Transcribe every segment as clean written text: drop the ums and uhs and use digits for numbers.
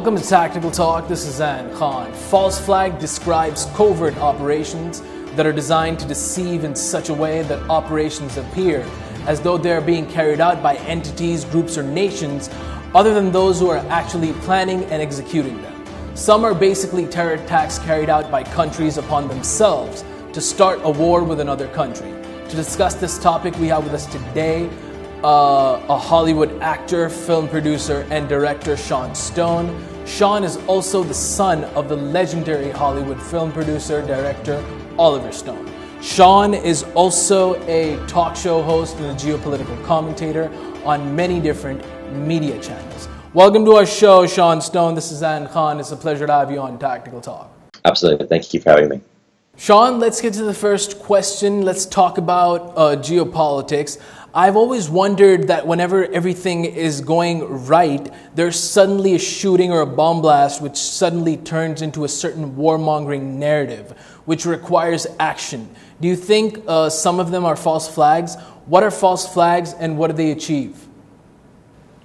Welcome to Tactical Talk. This is Zain. False flag describes covert operations that are designed to deceive in such a way that operations appear as though they are being carried out by entities, groups, or nations other than those who are actually planning and executing them. Some are basically terror attacks carried out by countries upon themselves to start a war with another country. To discuss this topic, we have with us today a Hollywood actor, film producer, and director, Sean Stone. Sean is also the son of the legendary Hollywood film producer, director, Oliver Stone. Sean is also a talk show host and a geopolitical commentator on many different media channels. Welcome to our show, Sean Stone. This is Zain Khan. It's a pleasure to have you on Tactical Talk. Absolutely. Thank you for having me. Sean, let's get to the first question. Let's talk about geopolitics. I've always wondered that whenever everything is going right, there's suddenly a shooting or a bomb blast which suddenly turns into a certain warmongering narrative, which requires action. Do you think some of them are false flags? What are false flags and what do they achieve?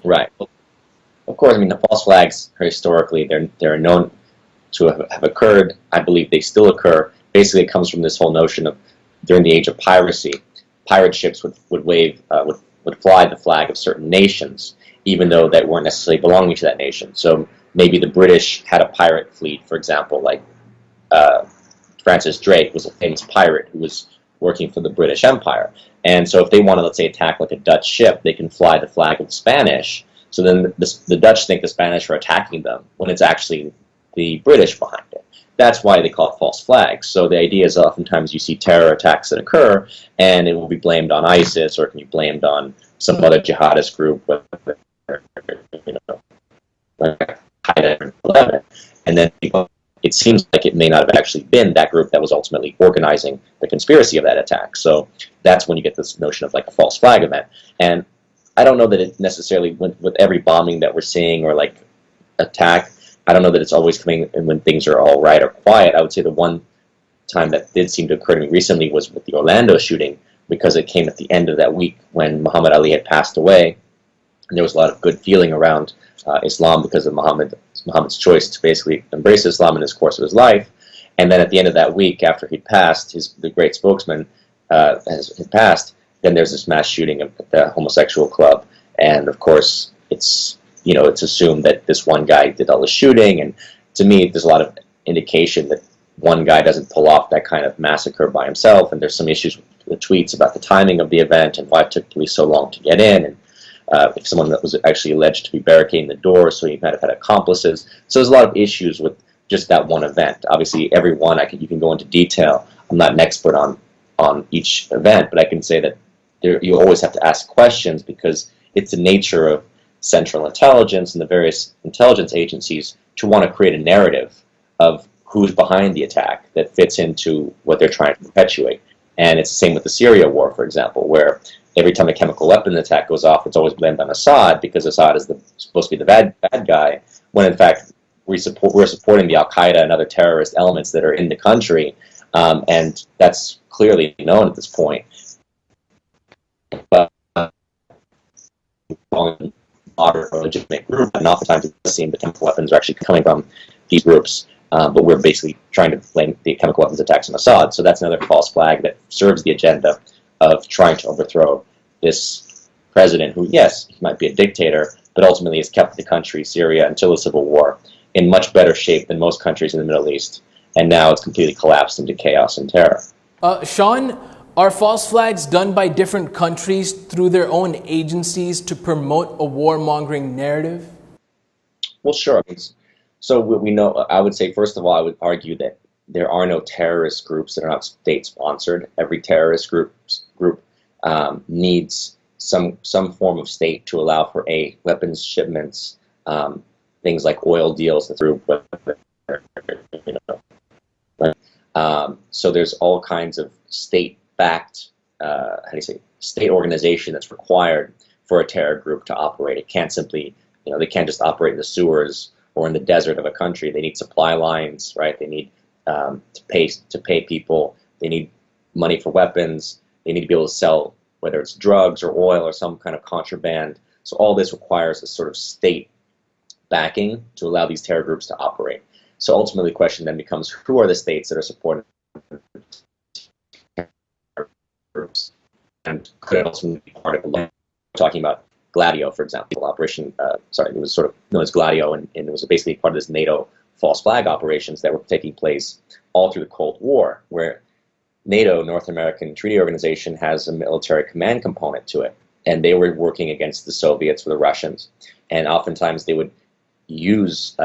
Right. Of course, I mean, the false flags, historically, they're known to have occurred. I believe they still occur. Basically, it comes from this whole notion of during the age of piracy, pirate ships would fly the flag of certain nations, even though they weren't necessarily belonging to that nation. So maybe the British had a pirate fleet, for example, like Francis Drake was a famous pirate who was working for the British Empire. And so if they want to, let's say, attack like a Dutch ship, they can fly the flag of the Spanish. So then the Dutch think the Spanish are attacking them when it's actually the British behind it. That's why they call it false flags. So the idea is oftentimes you see terror attacks that occur, and it will be blamed on ISIS or it can be blamed on some other jihadist group, like Al-Qaeda, and then it seems like it may not have actually been that group that was ultimately organizing the conspiracy of that attack. So that's when you get this notion of like a false flag event. And I don't know that it necessarily, with every bombing that we're seeing or like attack, I don't know that it's always coming in when things are all right or quiet. I would say the one time that did seem to occur to me recently was with the Orlando shooting, because it came at the end of that week when Muhammad Ali had passed away. And there was a lot of good feeling around Islam because of Muhammad's choice to basically embrace Islam in his course of his life. And then at the end of that week, after he'd passed, the great spokesman had passed, then there's this mass shooting at the homosexual club. And of course, it's assumed that this one guy did all the shooting, and to me, there's a lot of indication that one guy doesn't pull off that kind of massacre by himself, and there's some issues with the tweets about the timing of the event and why it took police so long to get in, and if someone that was actually alleged to be barricading the door, so he might have had accomplices. So there's a lot of issues with just that one event. Obviously, every one, you can go into detail. I'm not an expert on each event, but I can say that you always have to ask questions because it's the nature of Central Intelligence and the various intelligence agencies to want to create a narrative of who's behind the attack that fits into what they're trying to perpetuate. And it's the same with the Syria war, for example, where every time a chemical weapon attack goes off, it's always blamed on Assad because Assad is supposed to be the bad guy, when in fact we're supporting the Al-Qaeda and other terrorist elements that are in the country, and that's clearly known at this point. But moderate or legitimate group, and oftentimes it does seem the chemical weapons are actually coming from these groups, but we're basically trying to blame the chemical weapons attacks on Assad. So that's another false flag that serves the agenda of trying to overthrow this president who, yes, he might be a dictator, but ultimately has kept the country, Syria, until the civil war, in much better shape than most countries in the Middle East. And now it's completely collapsed into chaos and terror. Sean, are false flags done by different countries through their own agencies to promote a warmongering narrative? Well, sure. So we know, I would say, first of all, I would argue that there are no terrorist groups that are not state-sponsored. Every terrorist group needs some form of state to allow for weapons shipments, things like oil deals through. So there's all kinds of state-backed, state organization that's required for a terror group to operate. It can't simply, they can't just operate in the sewers or in the desert of a country. They need supply lines, right? They need to pay people. They need money for weapons. They need to be able to sell, whether it's drugs or oil or some kind of contraband. So all this requires a sort of state backing to allow these terror groups to operate. So ultimately, the question then becomes, who are the states that are supporting terror groups, and could it also be part of the law? Talking about Gladio, for example, it was sort of known as Gladio, and it was basically part of this NATO false flag operations that were taking place all through the Cold War, where NATO, North American Treaty Organization, has a military command component to it, and they were working against the Soviets or the Russians, and oftentimes they would use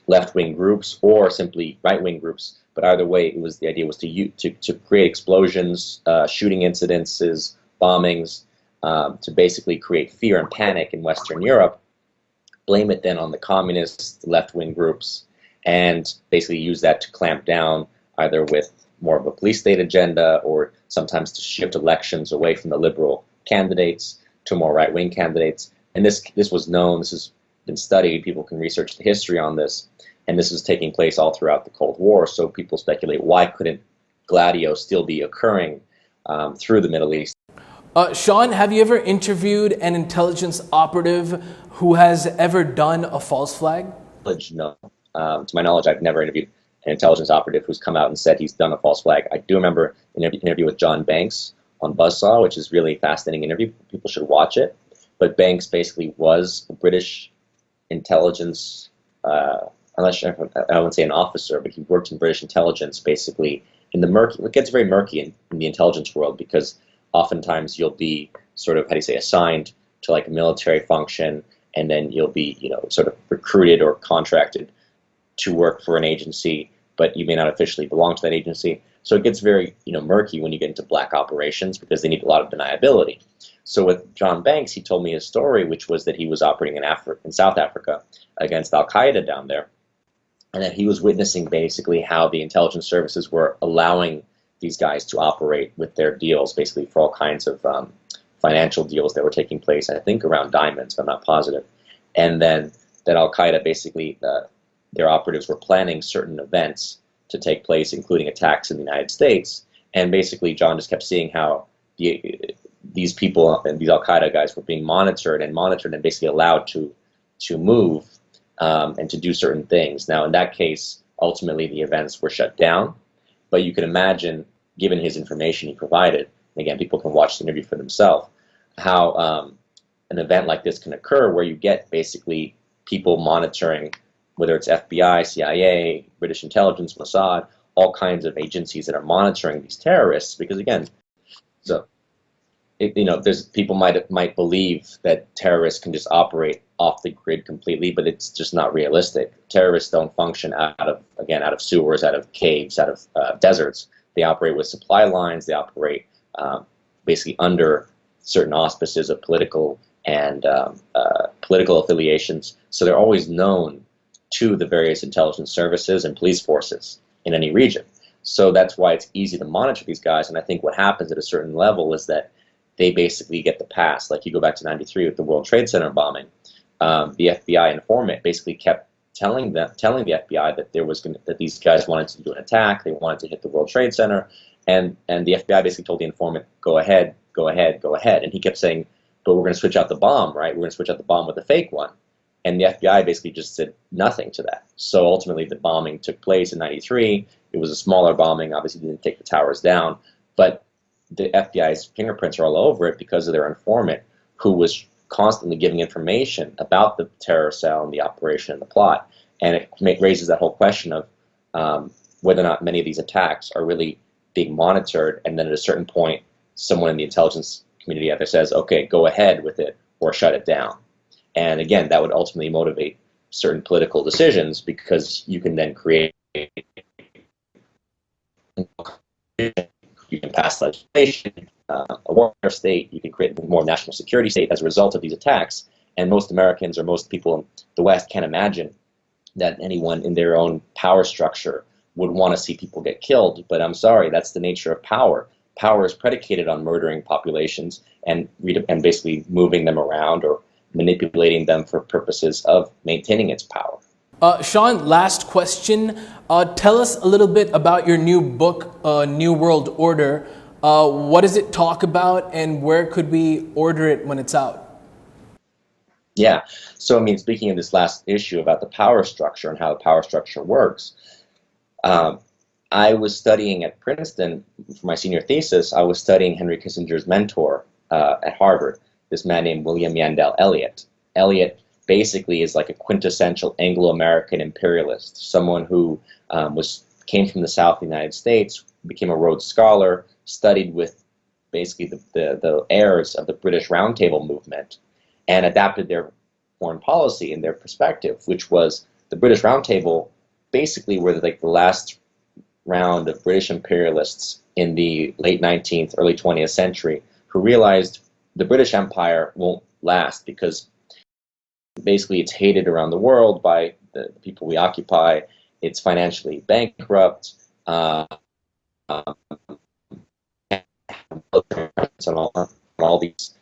left-wing groups or simply right-wing groups, but either way, the idea was to create explosions, shooting incidences, bombings, to basically create fear and panic in Western Europe, blame it then on the communist left-wing groups, and basically use that to clamp down either with more of a police state agenda or sometimes to shift elections away from the liberal candidates to more right-wing candidates. And this was known, this has been studied, people can research the history on this, and this was taking place all throughout the Cold War, so people speculate, why couldn't Gladio still be occurring through the Middle East? Sean, have you ever interviewed an intelligence operative who has ever done a false flag? No. To my knowledge, I've never interviewed an intelligence operative who's come out and said he's done a false flag. I do remember an interview with John Banks on Buzzsaw, which is really a fascinating interview. People should watch it. But Banks basically was a British intelligence, I wouldn't say an officer, but he worked in British intelligence basically in the murky. It gets very murky in the intelligence world because oftentimes you'll be sort of, assigned to like a military function, and then you'll be, sort of recruited or contracted to work for an agency, but you may not officially belong to that agency. So it gets very, murky when you get into black operations because they need a lot of deniability. So with John Banks, he told me a story, which was that he was operating in South Africa against Al-Qaeda down there, and that he was witnessing basically how the intelligence services were allowing these guys to operate with their deals, basically for all kinds of financial deals that were taking place, I think around diamonds, but I'm not positive. And then that Al-Qaeda basically, their operatives were planning certain events to take place, including attacks in the United States. And basically, John just kept seeing how these people and these Al-Qaeda guys were being monitored and basically allowed to move and to do certain things. Now, in that case, ultimately the events were shut down. But you can imagine, given his information he provided, and again, people can watch the interview for themselves, how an event like this can occur where you get basically people monitoring, whether it's FBI, CIA, British intelligence, Mossad, all kinds of agencies that are monitoring these terrorists. Because again, there's people might believe that terrorists can just operate off the grid completely, but it's just not realistic. Terrorists don't function out of sewers, out of caves, out of deserts. They operate with supply lines. They operate basically under certain auspices of political affiliations. So they're always known to the various intelligence services and police forces in any region. So that's why it's easy to monitor these guys. And I think what happens at a certain level is that they basically get the pass. Like you go back to '93 with the World Trade Center bombing, the FBI informant basically kept telling the FBI that that these guys wanted to do an attack. They wanted to hit the World Trade Center, and the FBI basically told the informant, "Go ahead, go ahead, go ahead." And he kept saying, "But we're going to switch out the bomb, right? We're going to switch out the bomb with a fake one." And the FBI basically just said nothing to that. So ultimately, the bombing took place in '93. It was a smaller bombing. Obviously, didn't take the towers down, but the FBI's fingerprints are all over it because of their informant, who was constantly giving information about the terror cell and the operation and the plot. And it raises that whole question of whether or not many of these attacks are really being monitored, and then at a certain point, someone in the intelligence community either says, okay, go ahead with it, or shut it down. And again, that would ultimately motivate certain political decisions, because you can then create, you can pass legislation, a warfare state, you can create a more national security state as a result of these attacks. And most Americans or most people in the West can't imagine that anyone in their own power structure would want to see people get killed. But I'm sorry, that's the nature of power. Power is predicated on murdering populations and basically moving them around or manipulating them for purposes of maintaining its power. Sean, last question. Tell us a little bit about your new book, New World Order. What does it talk about, and where could we order it when it's out? Yeah. So, I mean, speaking of this last issue about the power structure and how the power structure works, um, I was studying at Princeton for my senior thesis. I was studying Henry Kissinger's mentor at Harvard, this man named William Yandell Elliott. Elliott basically is like a quintessential Anglo-American imperialist, someone who came from the South of the United States, became a Rhodes Scholar, studied with basically the heirs of the British Roundtable movement, and adapted their foreign policy and their perspective, which was the British Roundtable basically were like the last round of British imperialists in the late 19th, early 20th century who realized the British Empire won't last because basically it's hated around the world by the people we occupy. It's financially bankrupt. On all these.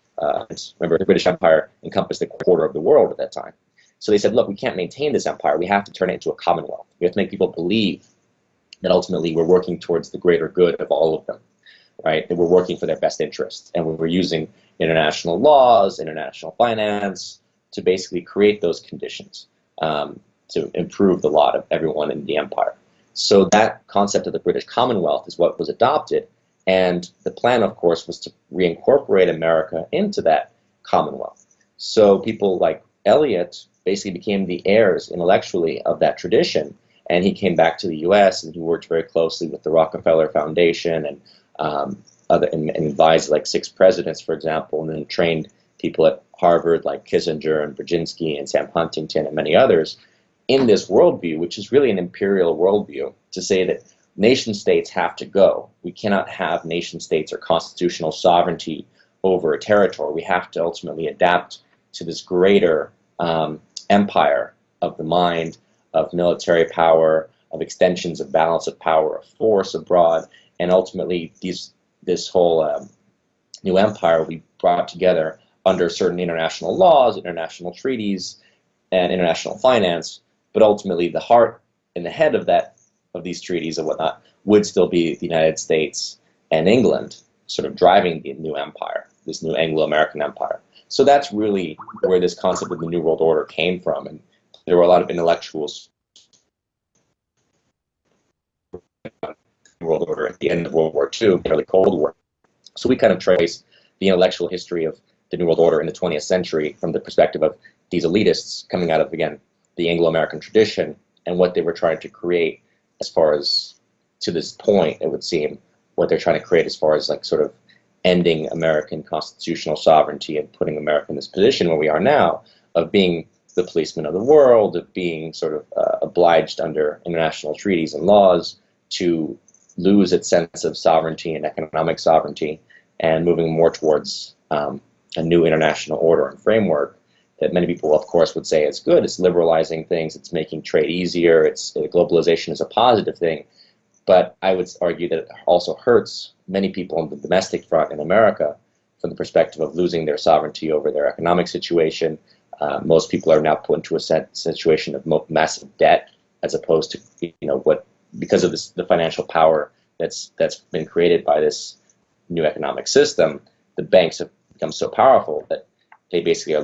Remember, the British Empire encompassed a quarter of the world at that time. So they said, look, we can't maintain this empire. We have to turn it into a commonwealth. We have to make people believe that ultimately we're working towards the greater good of all of them, right? That we're working for their best interest. And we're using international laws, international finance to basically create those conditions to improve the lot of everyone in the empire. So that concept of the British Commonwealth is what was adopted. And the plan, of course, was to reincorporate America into that Commonwealth. So people like Eliot basically became the heirs intellectually of that tradition. And he came back to the U.S. and he worked very closely with the Rockefeller Foundation and and advised like 6 presidents, for example, and then trained people at Harvard like Kissinger and Brzezinski and Sam Huntington and many others in this worldview, which is really an imperial worldview, to say that nation states have to go. We cannot have nation states or constitutional sovereignty over a territory. We have to ultimately adapt to this greater empire of the mind, of military power, of extensions of balance of power, of force abroad, and ultimately this whole new empire will be brought together under certain international laws, international treaties, and international finance. But ultimately, the heart and the head of these treaties and whatnot would still be the United States and England, sort of driving the new empire, this new Anglo-American empire. So that's really where this concept of the New World Order came from, and there were a lot of intellectuals World Order at the end of World War II, early Cold War. So we kind of trace the intellectual history of the New World Order in the 20th century from the perspective of these elitists coming out of, again, the Anglo-American tradition and what they were trying to create as far as, to this point, it would seem, what they're trying to create as far as like sort of ending American constitutional sovereignty and putting America in this position where we are now of being the policeman of the world, of being sort of obliged under international treaties and laws to lose its sense of sovereignty and economic sovereignty and moving more towards a new international order and framework that many people, of course, would say is good. It's liberalizing things. It's making trade easier. Globalization is a positive thing. But I would argue that it also hurts many people on the domestic front in America from the perspective of losing their sovereignty over their economic situation. Most people are now put into a situation of massive debt, as opposed to because of the financial power that's been created by this new economic system. The banks have become so powerful that they basically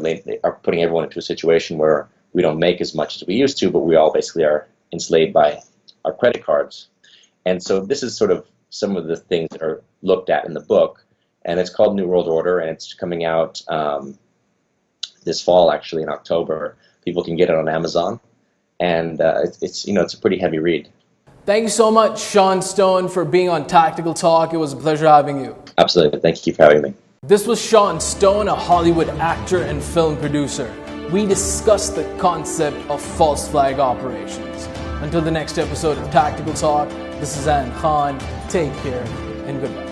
are putting everyone into a situation where we don't make as much as we used to, but we all basically are enslaved by our credit cards. And so this is sort of some of the things that are looked at in the book, and it's called New World Order, and it's coming out this fall, actually, in October. People can get it on Amazon, and it's a pretty heavy read. Thank you so much, Sean Stone, for being on Tactical Talk. It was a pleasure having you. Absolutely. Thank you for having me. This was Sean Stone, a Hollywood actor and film producer. We discussed the concept of false flag operations. Until the next episode of Tactical Talk, this is Zain Khan. Take care and goodbye.